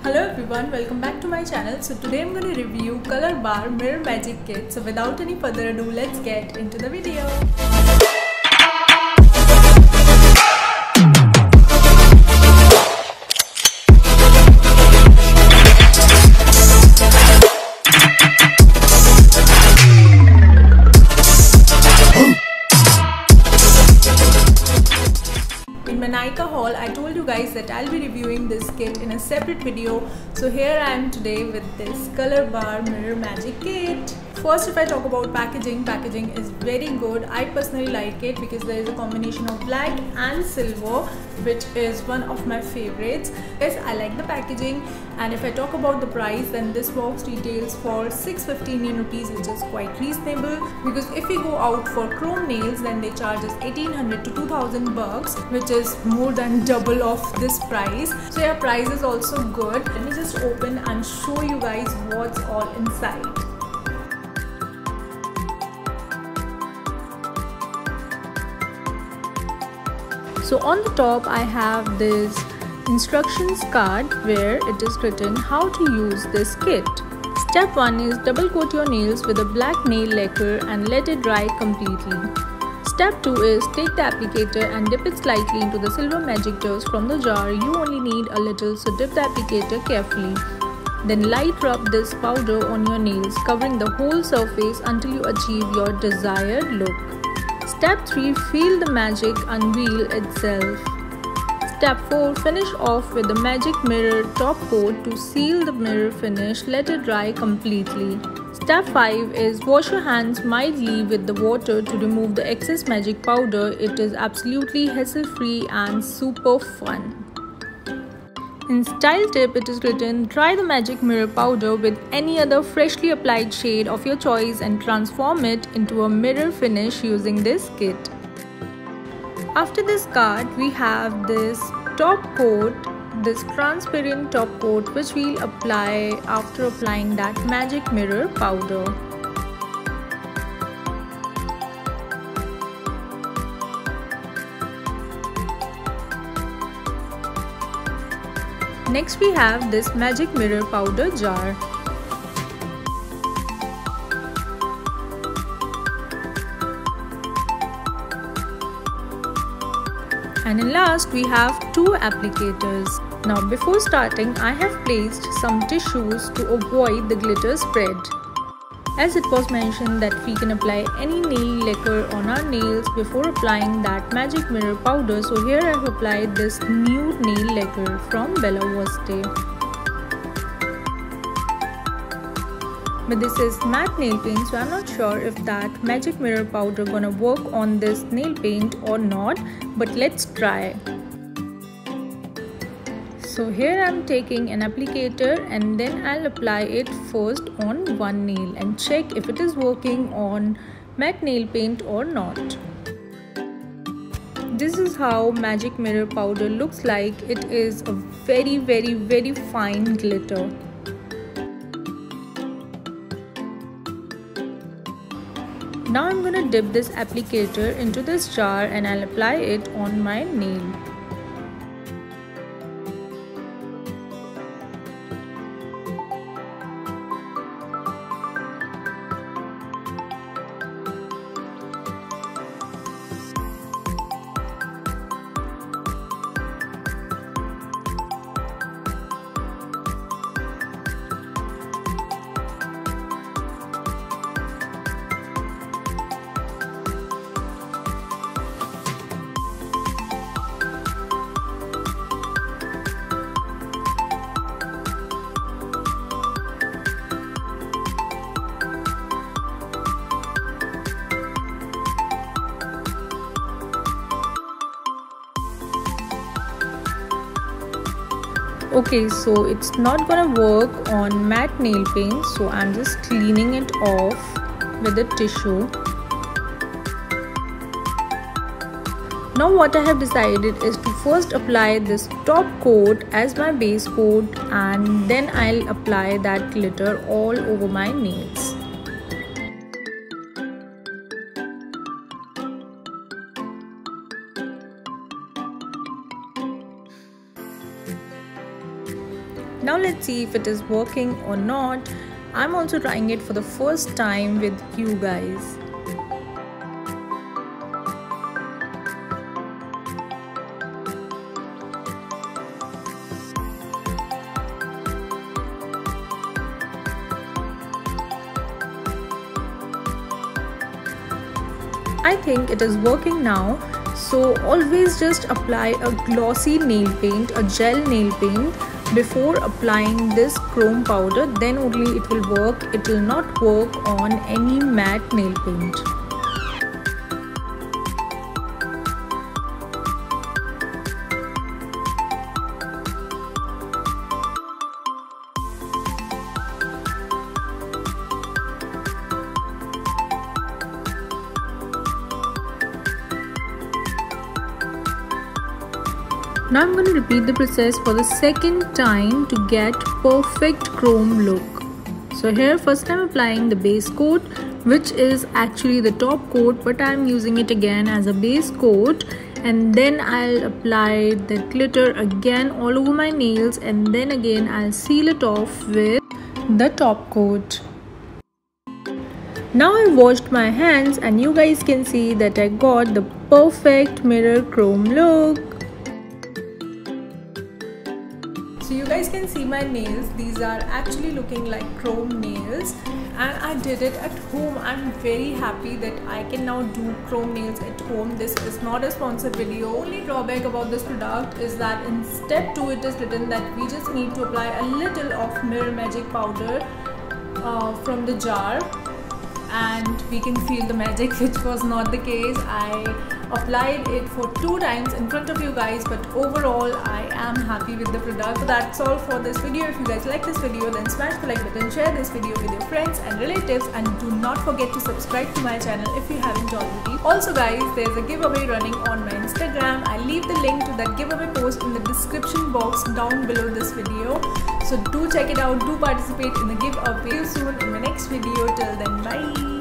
Hello everyone, welcome back to my channel. So today I'm going to review Colorbar Mirror Magic Kit. So without any further ado, let's get into the video. In my Nika haul, I told you guys that I'll be reviewing this kit in a separate video. So here I am today with this Colorbar Mirror Magic Kit. First, if I talk about packaging is very good. I personally like it because there is a combination of black and silver, which is one of my favorites. Yes, I like the packaging. And if I talk about the price, then this box retails for 650 Indian rupees, which is quite reasonable. Because if we go out for chrome nails, then they charge us 1800 to 2000 bucks, which is more than double of this price. So yeah, price is also good. Let me just open and show you guys what's all inside. So on the top I have this instructions card where it is written how to use this kit. Step 1 is double coat your nails with a black nail lacquer and let it dry completely. Step 2 is take the applicator and dip it slightly into the silver magic dust from the jar. You only need a little, so dip the applicator carefully. Then light rub this powder on your nails, covering the whole surface until you achieve your desired look. Step 3, feel the magic unveil itself. Step 4, finish off with the magic mirror top coat to seal the mirror finish. Let it dry completely. Step 5 is wash your hands mildly with the water to remove the excess magic powder. It is absolutely hassle-free and super fun. In style tip, it is written, try the magic mirror powder with any other freshly applied shade of your choice and transform it into a mirror finish using this kit. After this card, we have this top coat, this transparent top coat, which we'll apply after applying that magic mirror powder. Next we have this magic mirror powder jar. And in last we have two applicators. Now before starting, I have placed some tissues to avoid the glitter spread. As it was mentioned that we can apply any nail lacquer on our nails before applying that magic mirror powder, so here I have applied this nude nail lacquer from Bella Voste. But this is matte nail paint, so I'm not sure if that magic mirror powder gonna work on this nail paint or not, but let's try. So here I'm taking an applicator and then I'll apply it first on one nail and check if it is working on matte nail paint or not. This is how magic mirror powder looks like. It is a very fine glitter. Now I'm gonna dip this applicator into this jar and I'll apply it on my nail. Okay, so it's not gonna work on matte nail paint, so I'm just cleaning it off with a tissue. Now what I have decided is to first apply this top coat as my base coat and then I'll apply that glitter all over my nails. Now let's see if it is working or not. I'm also trying it for the first time with you guys. I think it is working now. So always just apply a glossy nail paint, a gel nail paint before applying this chrome powder. Then only it will work. It will not work on any matte nail paint. Now I'm going to repeat the process for the second time to get perfect chrome look. So here first I'm applying the base coat, which is actually the top coat, but I'm using it again as a base coat, and then I'll apply the glitter again all over my nails, and then again I'll seal it off with the top coat. Now I washed my hands and you guys can see that I got the perfect mirror chrome look. So you guys can see my nails. These are actually looking like chrome nails, and I did it at home. I'm very happy that I can now do chrome nails at home. This is not a sponsored video. Only drawback about this product is that in step 2 it is written that we just need to apply a little of Mirror Magic powder from the jar, and we can feel the magic, which was not the case. I applied it for 2 times in front of you guys, but overall I am happy with the product. So that's all for this video. If you guys like this video, then smash the like button, share this video with your friends and relatives, and do not forget to subscribe to my channel if you haven't already. Also guys, there's a giveaway running on my Instagram. I'll leave the link to that giveaway post in the description box down below this video. So do check it out, do participate in the giveaway. See you soon in my next video. Till then, bye.